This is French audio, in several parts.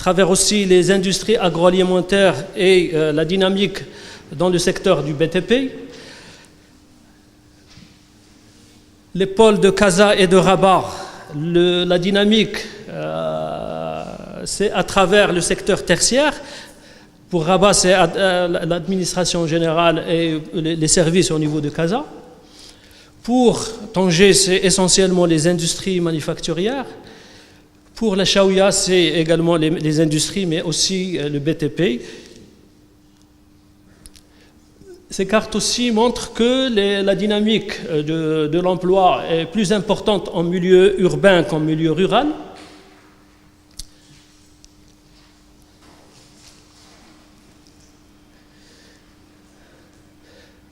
travers aussi les industries agroalimentaires et la dynamique dans le secteur du BTP. Les pôles de Casa et de Rabat, la dynamique, c'est à travers le secteur tertiaire. Pour Rabat, c'est l'administration générale et les services au niveau de Casa. Pour Tanger, c'est essentiellement les industries manufacturières. Pour la Chaouia, c'est également les industries, mais aussi le BTP. Ces cartes aussi montrent que la dynamique de l'emploi est plus importante en milieu urbain qu'en milieu rural.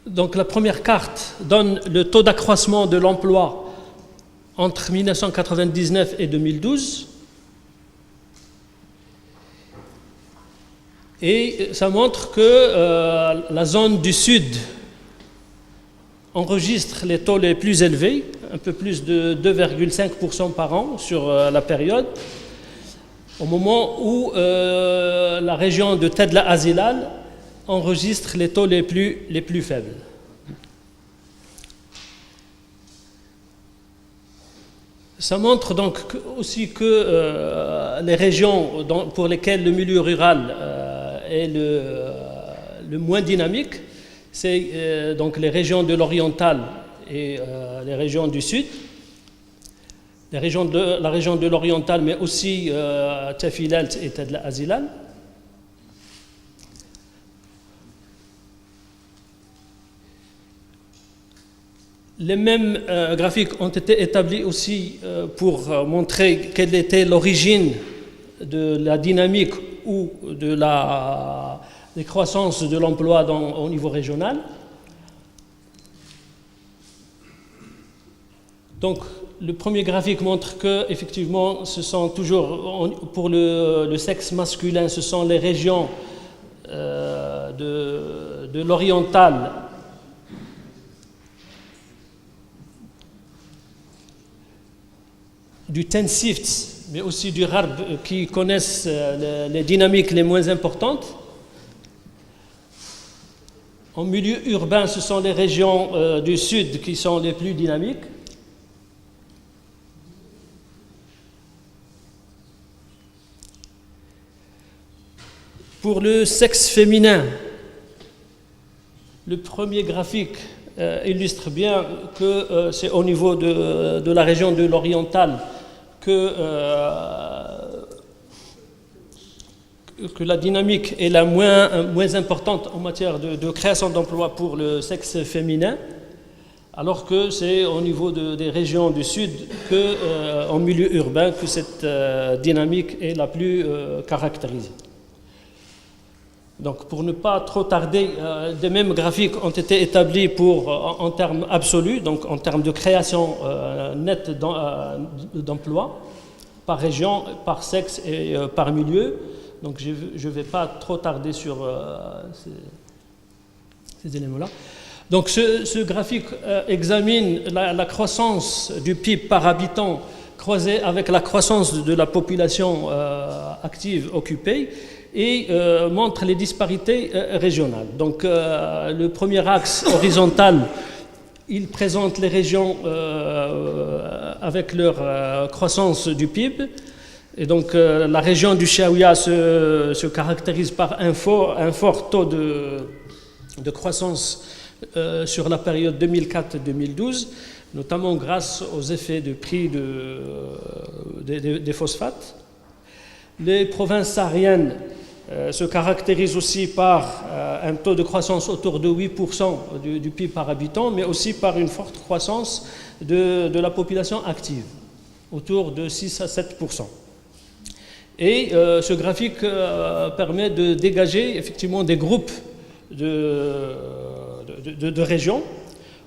Donc la première carte donne le taux d'accroissement de l'emploi entre 1999 et 2012. Et ça montre que la zone du sud enregistre les taux les plus élevés, un peu plus de 2,5% par an sur la période, au moment où la région de Tedla Azilal enregistre les taux les plus faibles. Ça montre donc aussi que les régions pour lesquelles le milieu rural est le moins dynamique, c'est donc les régions de l'oriental et les régions du sud. La région de l'oriental, mais aussi Tafilalt et Tedla Azilal. Les mêmes graphiques ont été établis aussi pour montrer quelle était l'origine de la dynamique ou de la décroissance de l'emploi au niveau régional. Donc, le premier graphique montre que, effectivement, ce sont toujours, pour le sexe masculin, ce sont les régions de l'oriental du Tensift, mais aussi du Harb, qui connaissent les dynamiques les moins importantes. En milieu urbain, ce sont les régions du sud qui sont les plus dynamiques. Pour le sexe féminin, le premier graphique illustre bien que c'est au niveau de la région de l'oriental que la dynamique est la moins importante en matière de création d'emplois pour le sexe féminin, alors que c'est au niveau des régions du sud en milieu urbain que cette dynamique est la plus caractérisée. Donc, pour ne pas trop tarder, des mêmes graphiques ont été établis en termes absolus, donc en termes de création nette d'emplois, par région, par sexe et par milieu. Donc, je ne vais pas trop tarder sur ces éléments-là. Donc, ce graphique examine la croissance du PIB par habitant croisée avec la croissance de la population active occupée, et montre les disparités régionales. Donc, le premier axe horizontal, il présente les régions avec leur croissance du PIB. Et donc, la région du Chaouia se caractérise par un fort taux de croissance sur la période 2004-2012, notamment grâce aux effets de prix des phosphates. Les provinces sahariennes se caractérise aussi par un taux de croissance autour de 8% du PIB par habitant, mais aussi par une forte croissance de la population active, autour de 6 à 7%. Et ce graphique permet de dégager effectivement des groupes de régions.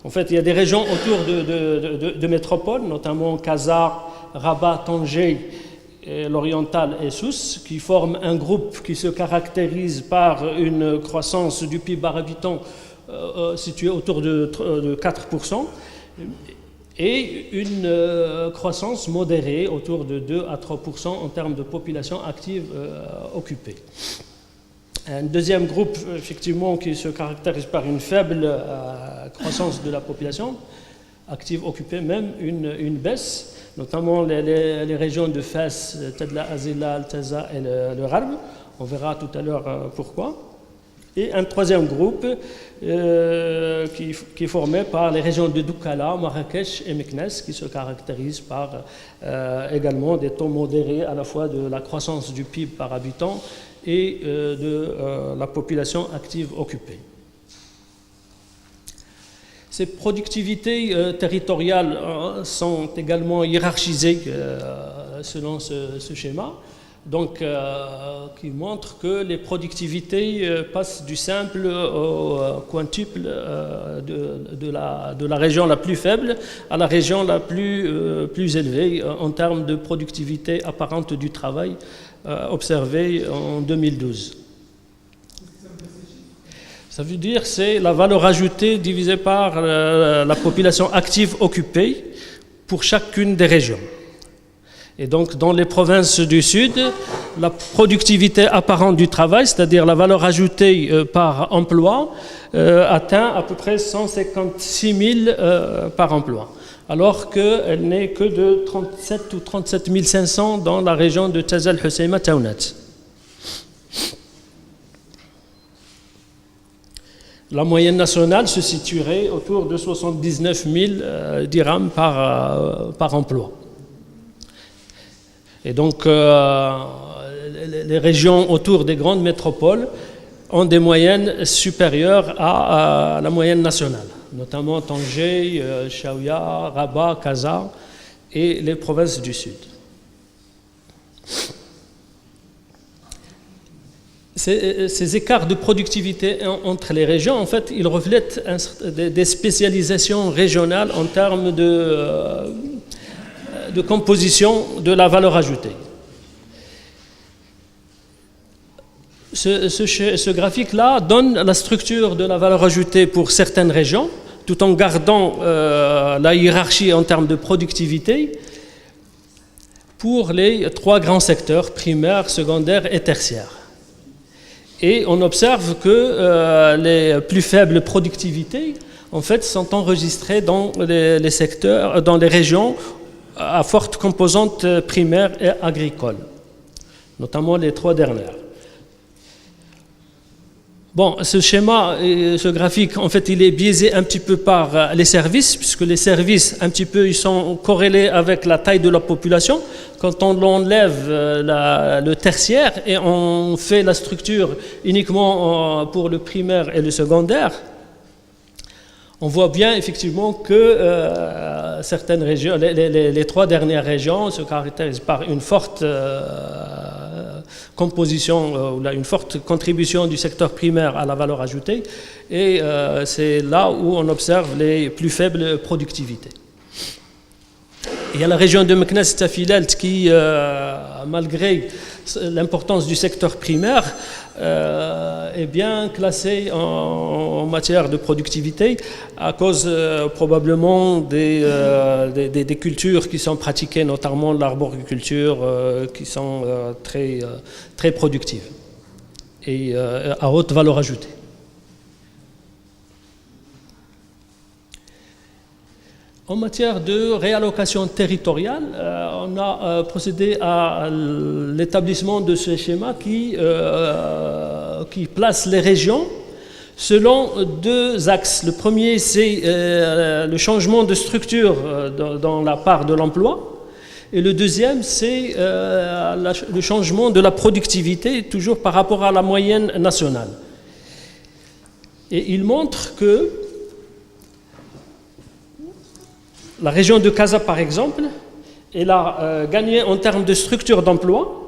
En fait, il y a des régions autour de métropoles, notamment Casa, Rabat, Tanger, l'oriental et Sousse, qui forment un groupe qui se caractérise par une croissance du PIB par habitant située autour de 4%. et une croissance modérée autour de 2 à 3% en termes de population active occupée. Un deuxième groupe, effectivement, qui se caractérise par une faible croissance de la population active occupée, même une baisse, notamment les régions de Fès, Tadla, Azila, Taza et le Gharb. On verra tout à l'heure pourquoi. Et un troisième groupe qui est formé par les régions de Doukala, Marrakech et Meknès, qui se caractérisent par également des taux modérés à la fois de la croissance du PIB par habitant et de la population active occupée. Ces productivités territoriales sont également hiérarchisées selon ce schéma, donc qui montre que les productivités passent du simple au quintuple de la région la plus faible à la région la plus élevée en termes de productivité apparente du travail observée en 2012. Ça veut dire c'est la valeur ajoutée divisée par la population active occupée pour chacune des régions. Et donc, dans les provinces du Sud, la productivité apparente du travail, c'est-à-dire la valeur ajoutée par emploi, atteint à peu près 156 000 par emploi, alors qu'elle n'est que de 37 ou 37 500 dans la région de Tazal Husseima Taounat. La moyenne nationale se situerait autour de 79 000 dirhams par emploi. Et donc, les régions autour des grandes métropoles ont des moyennes supérieures à la moyenne nationale, notamment Tanger, Chaouia, Rabat, Casa et les provinces du Sud. Ces écarts de productivité entre les régions, en fait, ils reflètent des spécialisations régionales en termes de composition de la valeur ajoutée. Ce graphique-là donne la structure de la valeur ajoutée pour certaines régions, tout en gardant la hiérarchie en termes de productivité pour les trois grands secteurs, primaire, secondaire et tertiaire. Et on observe que les plus faibles productivités, en fait, sont enregistrées dans les secteurs, dans les régions à forte composante primaire et agricole, notamment les trois dernières. Bon, ce schéma, ce graphique, en fait, il est biaisé un petit peu par les services, puisque les services, un petit peu, ils sont corrélés avec la taille de la population. Quand on enlève le tertiaire et on fait la structure uniquement pour le primaire et le secondaire, on voit bien effectivement que certaines régions, les trois dernières régions se caractérisent par une forte composition, une forte contribution du secteur primaire à la valeur ajoutée, et c'est là où on observe les plus faibles productivités. Il y a la région de Meknès-Tafilalt qui, malgré l'importance du secteur primaire, est bien classée en matière de productivité à cause probablement des cultures qui sont pratiquées, notamment l'arboriculture, qui sont très productives et à haute valeur ajoutée. En matière de réallocation territoriale, on a procédé à l'établissement de ce schéma qui place les régions selon deux axes. Le premier, c'est le changement de structure dans la part de l'emploi. Et le deuxième, c'est le changement de la productivité, toujours par rapport à la moyenne nationale. Et il montre que la région de Casa, par exemple, elle a gagné en termes de structure d'emploi.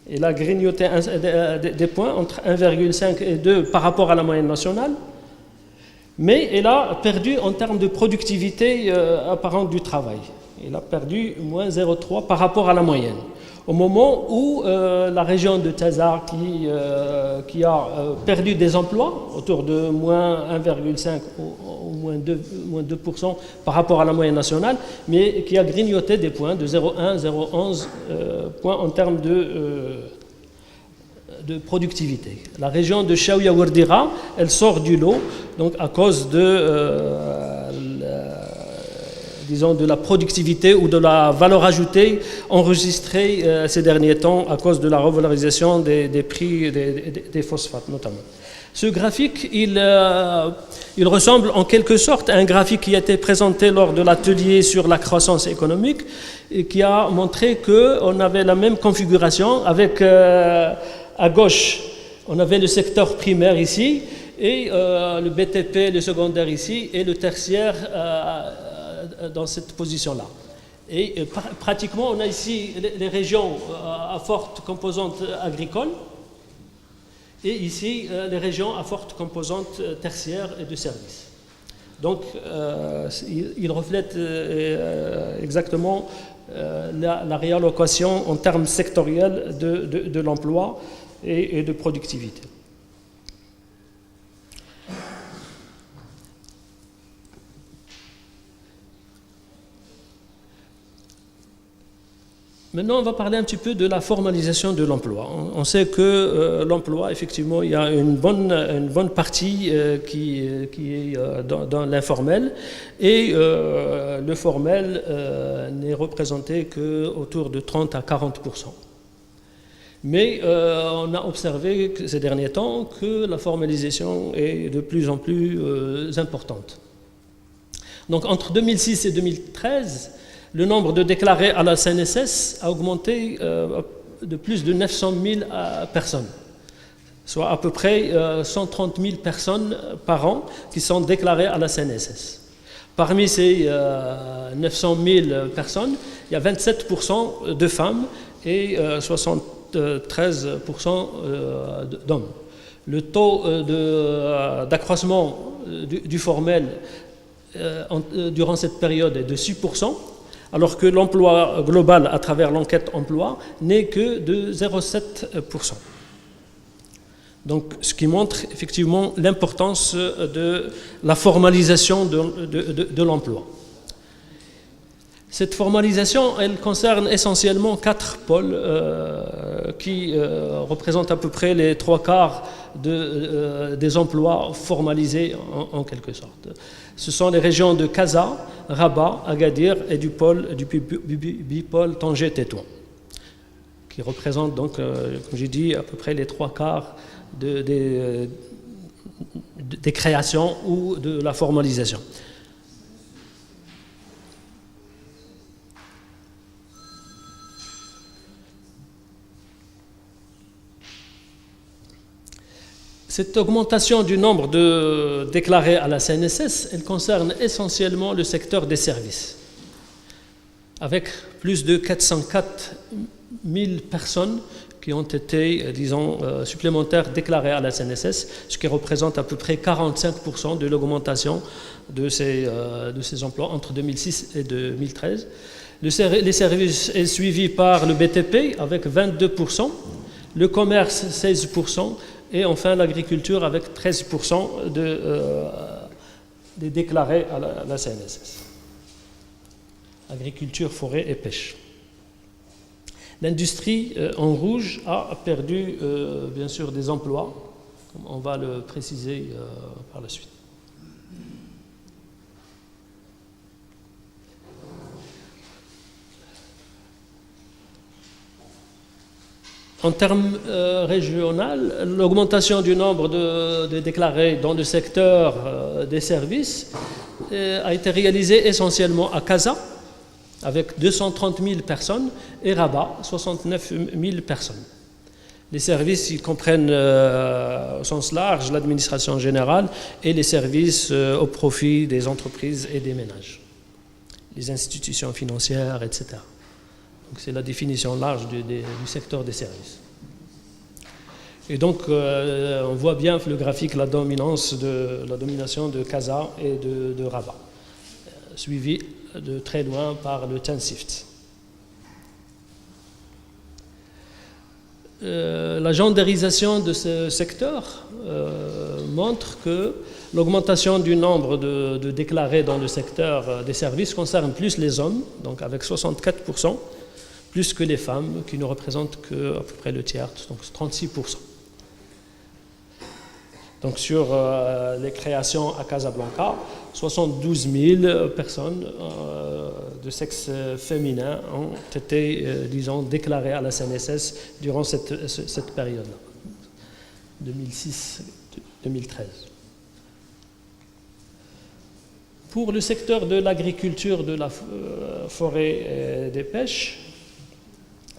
Elle a grignoté des points entre 1,5 et 2 par rapport à la moyenne nationale. Mais elle a perdu en termes de productivité apparente du travail. Elle a perdu moins 0,3 par rapport à la moyenne. Au moment où la région de Tazar, qui a perdu des emplois, autour de moins 1,5 ou moins 2% par rapport à la moyenne nationale, mais qui a grignoté des points de 0,1, 0,11 points en termes de productivité. La région de Chaouia-Wardira, elle sort du lot, donc à cause disons de la productivité ou de la valeur ajoutée enregistrée ces derniers temps à cause de la revalorisation des prix des phosphates notamment. Ce graphique, il ressemble en quelque sorte à un graphique qui a été présenté lors de l'atelier sur la croissance économique et qui a montré qu'on avait la même configuration avec à gauche, on avait le secteur primaire ici et le BTP, le secondaire ici et le tertiaire dans cette position-là. Et pratiquement, on a ici les régions à forte composante agricole et ici les régions à forte composante tertiaire et de services. Donc, il reflète exactement la réallocation en termes sectoriels de l'emploi et de productivité. Maintenant, on va parler un petit peu de la formalisation de l'emploi. On sait que l'emploi, effectivement, il y a une bonne partie qui est dans l'informel et le formel n'est représenté qu'autour de 30 à 40%. Mais on a observé ces derniers temps que la formalisation est de plus en plus importante. Donc, entre 2006 et 2013, le nombre de déclarés à la CNSS a augmenté de plus de 900 000 personnes, soit à peu près 130 000 personnes par an qui sont déclarées à la CNSS. Parmi ces 900 000 personnes, il y a 27% de femmes et 73% d'hommes. Le taux d'accroissement du formel durant cette période est de 6%, alors que l'emploi global à travers l'enquête emploi n'est que de 0,7%. Donc, ce qui montre effectivement l'importance de la formalisation de l'emploi. Cette formalisation, elle concerne essentiellement 4 pôles qui représentent à peu près les 3/4 des emplois formalisés en quelque sorte. Ce sont les régions de Casa, Rabat, Agadir et du bipôle Tanger-Tétouan, qui représentent donc, comme j'ai dit, à peu près les 3/4 des créations ou de la formalisation. Cette augmentation du nombre de déclarés à la CNSS, elle concerne essentiellement le secteur des services, avec plus de 404 000 personnes qui ont été, disons, supplémentaires déclarées à la CNSS, ce qui représente à peu près 45% de l'augmentation de ces emplois entre 2006 et 2013. Les services est suivi par le BTP avec 22%, le commerce 16%, et enfin l'agriculture avec 13% des déclarés à la CNSS. Agriculture, forêt et pêche. L'industrie en rouge a perdu bien sûr des emplois, comme on va le préciser par la suite. En termes régionaux, l'augmentation du nombre de déclarés dans le secteur des services a été réalisée essentiellement à Casa, avec 230 000 personnes, et Rabat, 69 000 personnes. Les services ils comprennent au sens large l'administration générale et les services au profit des entreprises et des ménages, les institutions financières, etc. Donc, c'est la définition large du secteur des services. Et donc, on voit bien le graphique, la domination de Casa et de Rabat, suivi de très loin par le Tansift. La genderisation de ce secteur montre que l'augmentation du nombre de déclarés dans le secteur des services concerne plus les hommes, donc avec 64%, plus que les femmes, qui ne représentent qu'à peu près le tiers, donc 36%. Donc sur les créations à Casablanca, 72 000 personnes de sexe féminin ont été, disons, déclarées à la CNSS durant cette période-là, 2006-2013. Pour le secteur de l'agriculture, de la forêt et des pêches,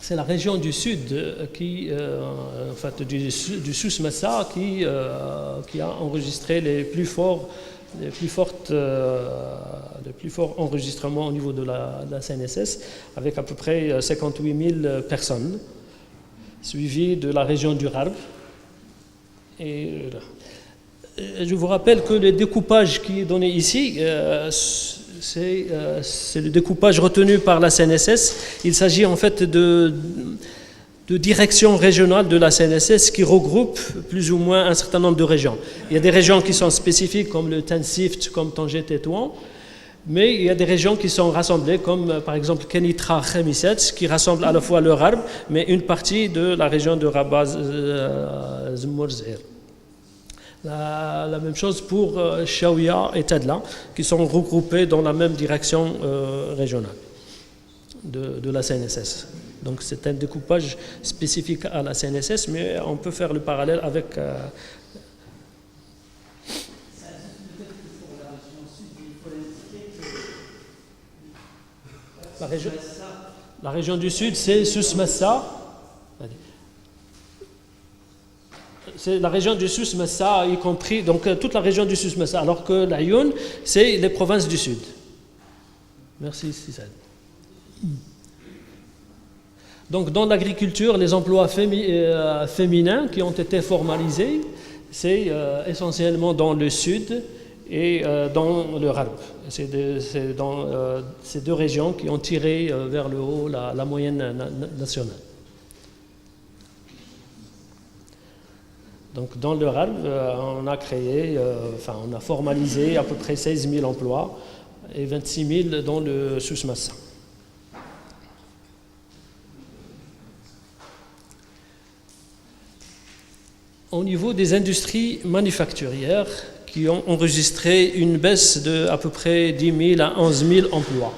c'est la région du sud en fait, du Souss-Massa qui a enregistré les plus forts enregistrements au niveau de la CNSS, avec à peu près 58 000 personnes, suivi de la région du Rarb. Et je vous rappelle que le découpage qui est donné ici, c'est le découpage retenu par la CNSS. Il s'agit en fait de direction régionale de la CNSS qui regroupe plus ou moins un certain nombre de régions. Il y a des régions qui sont spécifiques comme le Tansift, comme Tanger-Tétouan, mais il y a des régions qui sont rassemblées comme par exemple Kenitra Khemissat qui rassemble à la fois le Rarb mais une partie de la région de Rabat-Zmour-Zahir. La même chose pour Chaouia et Tadla, qui sont regroupés dans la même direction régionale de la CNSS. Donc c'est un découpage spécifique à la CNSS, mais on peut faire le parallèle avec... La région du sud, c'est Souss-Massa. C'est la région du Souss-Massa, y compris donc toute la région du Souss-Massa, alors que l'Ayoun, c'est les provinces du sud. Merci, Sissad. Donc, dans l'agriculture, les emplois féminins qui ont été formalisés, c'est essentiellement dans le sud et dans le Rarb. C'est dans ces deux régions qui ont tiré vers le haut la moyenne nationale. Donc dans le Rarb, on a on a formalisé à peu près 16 000 emplois et 26 000 dans le Souss-Massa. Au niveau des industries manufacturières qui ont enregistré une baisse de à peu près 10 000 à 11 000 emplois.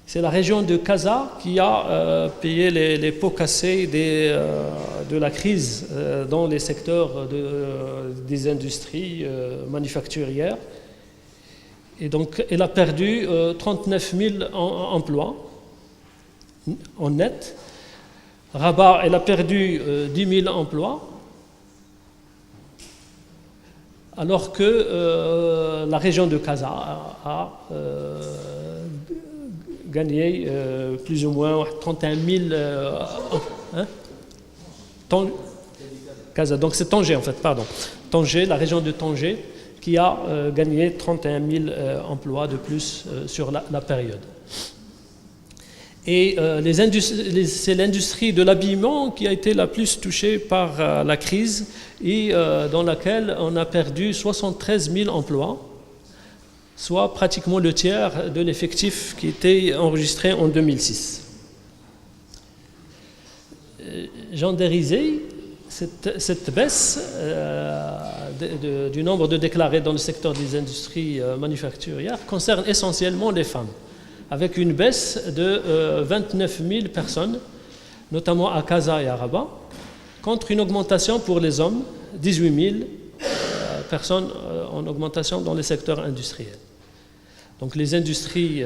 C'est la région de Casa qui a payé les pots cassés de la crise dans les secteurs des industries manufacturières. Et donc, elle a perdu 39 000 emplois en net. Rabat, elle a perdu 10 000 emplois. Alors que la région de Casa a gagné plus ou moins 31 000 Casa, donc c'est Tanger en fait, pardon. Tanger, la région de Tanger, qui a gagné 31 000 emplois de plus sur la période. Et c'est l'industrie de l'habillement qui a été la plus touchée par la crise et dans laquelle on a perdu 73 000 emplois, soit pratiquement le tiers de l'effectif qui était enregistré en 2006. Genderisé, cette baisse du nombre de déclarés dans le secteur des industries manufacturières concerne essentiellement les femmes, avec une baisse de 29 000 personnes, notamment à Casa et à Rabat, contre une augmentation pour les hommes, 18 000 personnes en augmentation dans les secteurs industriels. Donc les industries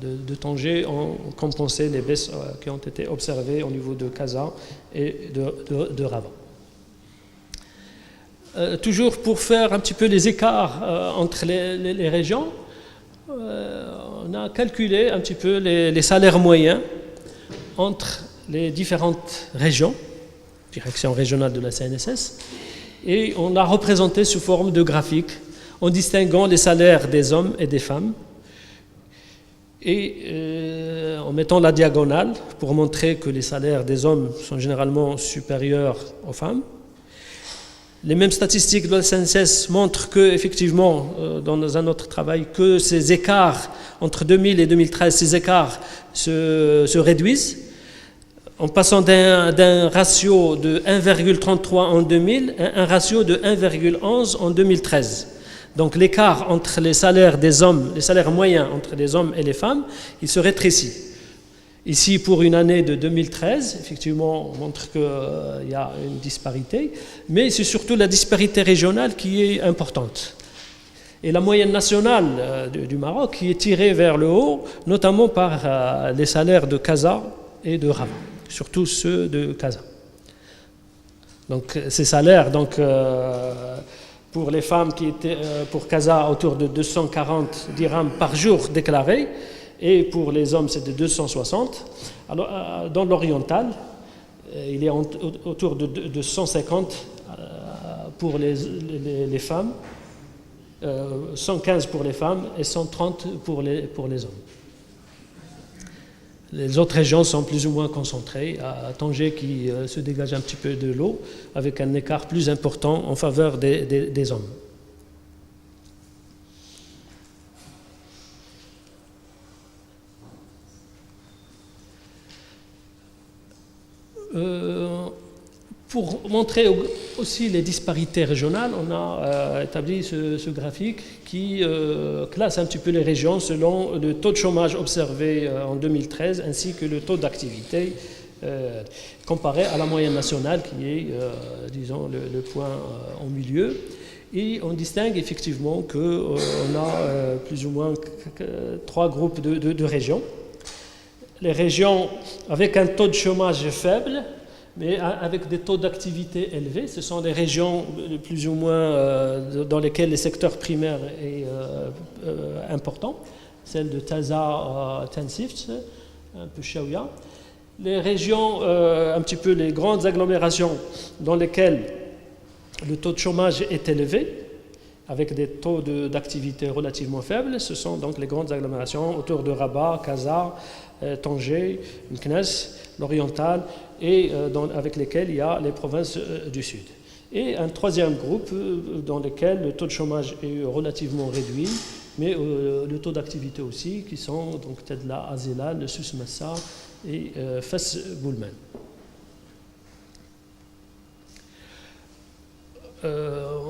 de Tanger ont compensé les baisses qui ont été observées au niveau de Casa et de Rabat. Toujours pour faire un petit peu les écarts entre les régions, on a calculé un petit peu les salaires moyens entre les différentes régions, direction régionale de la CNSS, et on l'a représenté sous forme de graphique en distinguant les salaires des hommes et des femmes et en mettant la diagonale pour montrer que les salaires des hommes sont généralement supérieurs aux femmes. Les mêmes statistiques de la SNCF montrent que, effectivement, dans un autre travail, que ces écarts entre 2000 et 2013, ces écarts se réduisent en passant d'un ratio de 1,33 en 2000 à un ratio de 1,11 en 2013. Donc l'écart entre les salaires des hommes, les salaires moyens entre les hommes et les femmes, il se rétrécit. Ici, pour une année de 2013, effectivement, on montre qu'il y a une disparité, mais c'est surtout la disparité régionale qui est importante. Et la moyenne nationale du Maroc qui est tirée vers le haut, notamment par les salaires de Casa et de Rabat, surtout ceux de Casa. Donc ces salaires, pour les femmes qui étaient pour Casa autour de 240 dirhams par jour déclarés, et pour les hommes c'est de 260. Alors dans l'oriental, il est autour de 150 pour les femmes, 115 pour les femmes et 130 pour les hommes. Les autres régions sont plus ou moins concentrées, à Tanger qui se dégage un petit peu de l'eau, avec un écart plus important en faveur des hommes. Pour montrer aussi les disparités régionales, on a établi ce graphique qui classe un petit peu les régions selon le taux de chômage observé en 2013 ainsi que le taux d'activité comparé à la moyenne nationale qui est, disons, le point au milieu. Et on distingue effectivement qu'on a plus ou moins trois groupes de régions. Les régions avec un taux de chômage faible, mais avec des taux d'activité élevés, ce sont les régions plus ou moins dans lesquelles le secteur primaire est important, celle de Taza, Tansift, un peu Chaouia. Les régions, un petit peu les grandes agglomérations dans lesquelles le taux de chômage est élevé, avec des taux d'activité relativement faibles, ce sont donc les grandes agglomérations autour de Rabat, Casa, Tanger, Meknès, l'Oriental, et avec lesquelles il y a les provinces du Sud. Et un troisième groupe dans lequel le taux de chômage est relativement réduit, mais le taux d'activité aussi, qui sont donc Tedla, Azela, le Sus Massa et Fès Boulman.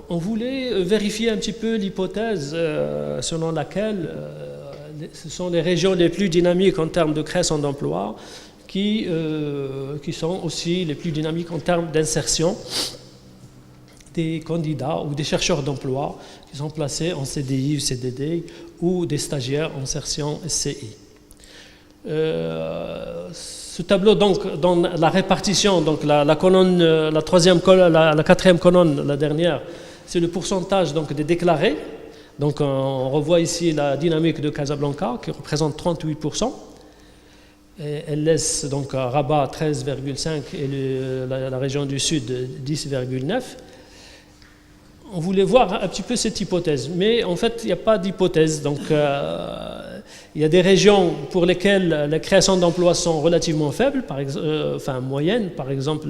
On voulait vérifier un petit peu l'hypothèse selon laquelle ce sont les régions les plus dynamiques en termes de création d'emplois qui sont aussi les plus dynamiques en termes d'insertion des candidats ou des chercheurs d'emploi qui sont placés en CDI ou CDD ou des stagiaires en insertion SCI. Ce tableau, donc, dans la répartition, donc la colonne, la troisième colonne, la quatrième colonne, la dernière, c'est le pourcentage donc, des déclarés. Donc, on revoit ici la dynamique de Casablanca qui représente 38%. Et elle laisse donc Rabat 13,5 et la région du Sud 10,9. On voulait voir un petit peu cette hypothèse, mais en fait, il n'y a pas d'hypothèse. Donc, il y a des régions pour lesquelles les créations d'emplois sont relativement faibles, enfin moyennes, par exemple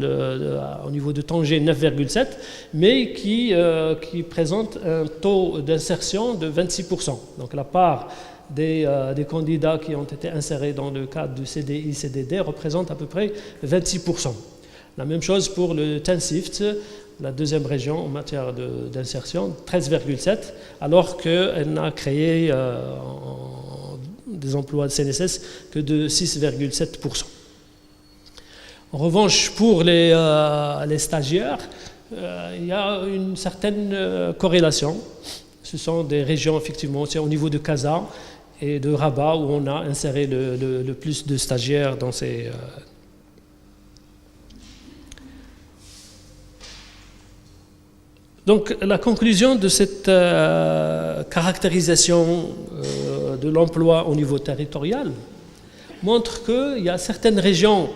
au niveau de Tanger 9,7, mais qui présentent un taux d'insertion de 26%. Donc la part des candidats qui ont été insérés dans le cadre du CDI, CDD représente à peu près 26%. La même chose pour le Tansift, la deuxième région en matière d'insertion, 13,7, alors qu'elle n'a créé des emplois de CNSS que de 6,7%. En revanche, pour les stagiaires, il y a une certaine corrélation. Ce sont des régions, effectivement, c'est au niveau de Casa et de Rabat où on a inséré le plus de stagiaires dans ces... Donc, la conclusion de cette caractérisation de l'emploi au niveau territorial montre qu'il y a certaines régions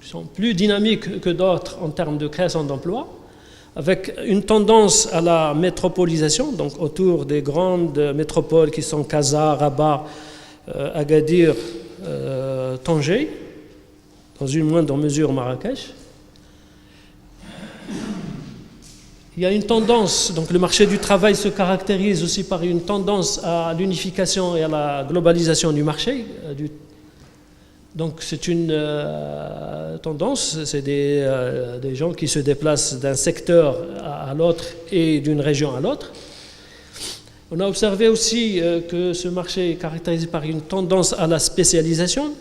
qui sont plus dynamiques que d'autres en termes de création d'emplois, avec une tendance à la métropolisation, donc autour des grandes métropoles qui sont Casa, Rabat, Agadir, Tanger, dans une moindre mesure Marrakech. Il y a une tendance, donc le marché du travail se caractérise aussi par une tendance à l'unification et à la globalisation du marché. Donc c'est une tendance, c'est des gens qui se déplacent d'un secteur à l'autre et d'une région à l'autre. On a observé aussi que ce marché est caractérisé par une tendance à la spécialisation.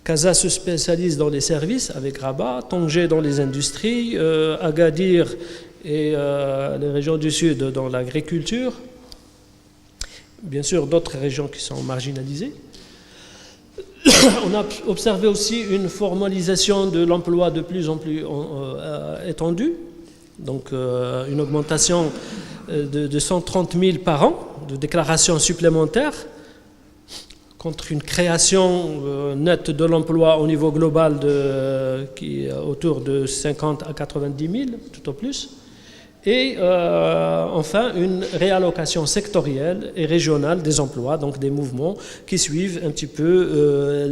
Casa se spécialise dans les services avec Rabat, Tanger dans les industries, Agadir et les régions du sud dans l'agriculture. Bien sûr, d'autres régions qui sont marginalisées. On a observé aussi une formalisation de l'emploi de plus en plus étendue, donc une augmentation de 130 000 par an de déclarations supplémentaires contre une création nette de l'emploi au niveau global qui est autour de 50 à 90 000, tout au plus. Et enfin, une réallocation sectorielle et régionale des emplois, donc des mouvements qui suivent un petit peu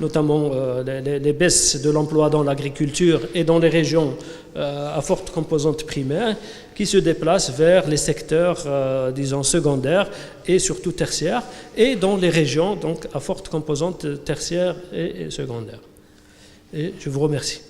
notamment les baisses de l'emploi dans l'agriculture et dans les régions à forte composante primaire, qui se déplacent vers les secteurs, disons, secondaires et surtout tertiaires, et dans les régions donc à forte composante tertiaire et secondaire. Et je vous remercie.